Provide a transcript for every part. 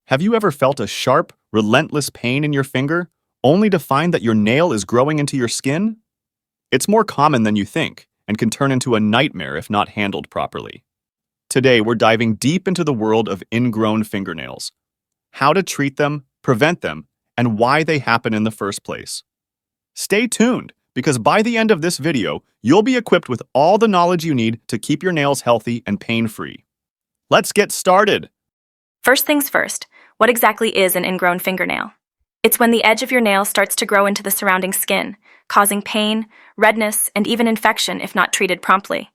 Have you ever felt a sharp, relentless pain in your finger, only to find that your nail is growing into your skin? It's more common than you think and can turn into a nightmare if not handled properly. Today, we're diving deep into the world of ingrown fingernails, how to treat them, prevent them, and why they happen in the first place. Stay tuned, because by the end of this video, you'll be equipped with all the knowledge you need to keep your nails healthy and pain-free. Let's get started! First things first, what exactly is an ingrown fingernail? It's when the edge of your nail starts to grow into the surrounding skin, causing pain, redness, and even infection if not treated promptly.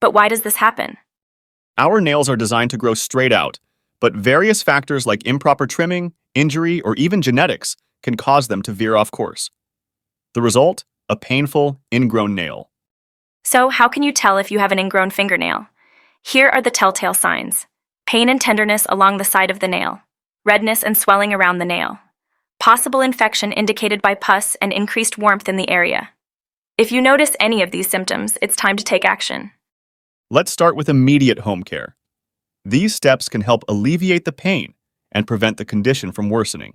But why does this happen? Our nails are designed to grow straight out, but various factors like improper trimming, injury, or even genetics can cause them to veer off course. The result? A painful, ingrown nail. So, how can you tell if you have an ingrown fingernail? Here are the telltale signs: pain and tenderness along the side of the nail, redness and swelling around the nail, possible infection indicated by pus and increased warmth in the area. If you notice any of these symptoms, it's time to take action. Let's start with immediate home care. These steps can help alleviate the pain and prevent the condition from worsening.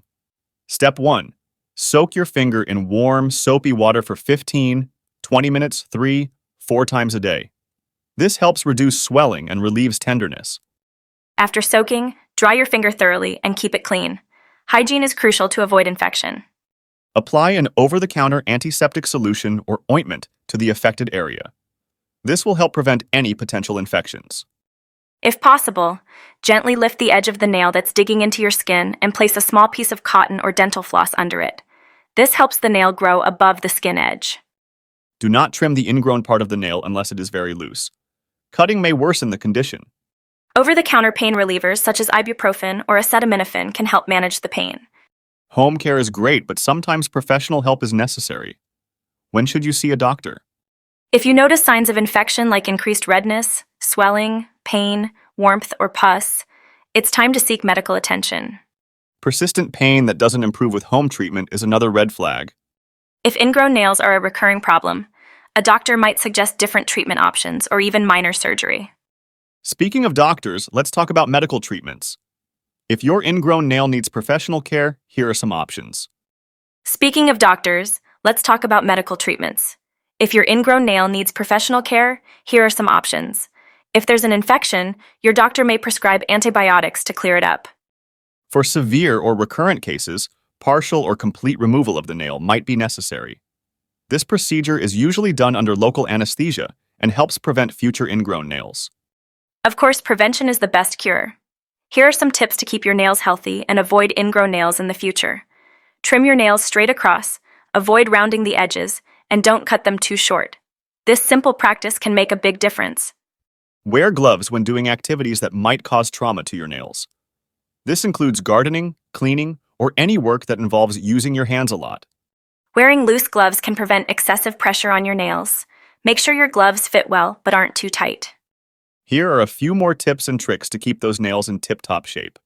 Step 1. Soak your finger in warm, soapy water for 15, 20 minutes, 3-4 times a day. This helps reduce swelling and relieves tenderness. After soaking, dry your finger thoroughly and keep it clean. Hygiene is crucial to avoid infection. Apply an over-the-counter antiseptic solution or ointment to the affected area. This will help prevent any potential infections. If possible, gently lift the edge of the nail that's digging into your skin and place a small piece of cotton or dental floss under it. This helps the nail grow above the skin edge. Do not trim the ingrown part of the nail unless it is very loose. Cutting may worsen the condition. Over-the-counter pain relievers such as ibuprofen or acetaminophen can help manage the pain. Home care is great, but sometimes professional help is necessary. When should you see a doctor? If you notice signs of infection like increased redness, swelling, pain, warmth, or pus, it's time to seek medical attention. Persistent pain that doesn't improve with home treatment is another red flag. If ingrown nails are a recurring problem, a doctor might suggest different treatment options or even minor surgery. Speaking of doctors, let's talk about medical treatments. If your ingrown nail needs professional care, here are some options. Speaking of doctors, let's talk about medical treatments. If your ingrown nail needs professional care, here are some options. If there's an infection, your doctor may prescribe antibiotics to clear it up. For severe or recurrent cases, partial or complete removal of the nail might be necessary. This procedure is usually done under local anesthesia and helps prevent future ingrown nails. Of course, prevention is the best cure. Here are some tips to keep your nails healthy and avoid ingrown nails in the future. Trim your nails straight across, avoid rounding the edges, and don't cut them too short. This simple practice can make a big difference. Wear gloves when doing activities that might cause trauma to your nails. This includes gardening, cleaning, or any work that involves using your hands a lot. Wearing loose gloves can prevent excessive pressure on your nails. Make sure your gloves fit well but aren't too tight. Here are a few more tips and tricks to keep those nails in tip-top shape.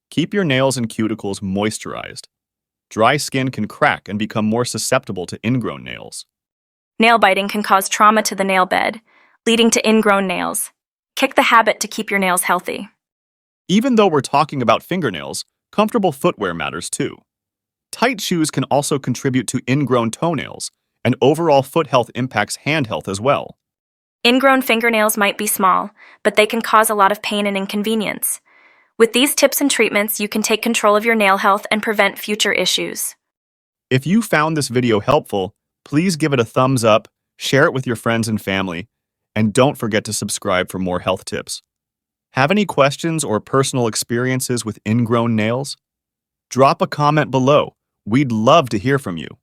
Keep your nails and cuticles moisturized. Dry skin can crack and become more susceptible to ingrown nails. Nail biting can cause trauma to the nail bed, leading to ingrown nails. Kick the habit to keep your nails healthy. Even though we're talking about fingernails, comfortable footwear matters too. Tight shoes can also contribute to ingrown toenails, and overall foot health impacts hand health as well. Ingrown fingernails might be small, but they can cause a lot of pain and inconvenience. With these tips and treatments, you can take control of your nail health and prevent future issues. If you found this video helpful, please give it a thumbs up, share it with your friends and family, and don't forget to subscribe for more health tips. Have any questions or personal experiences with ingrown nails? Drop a comment below. We'd love to hear from you.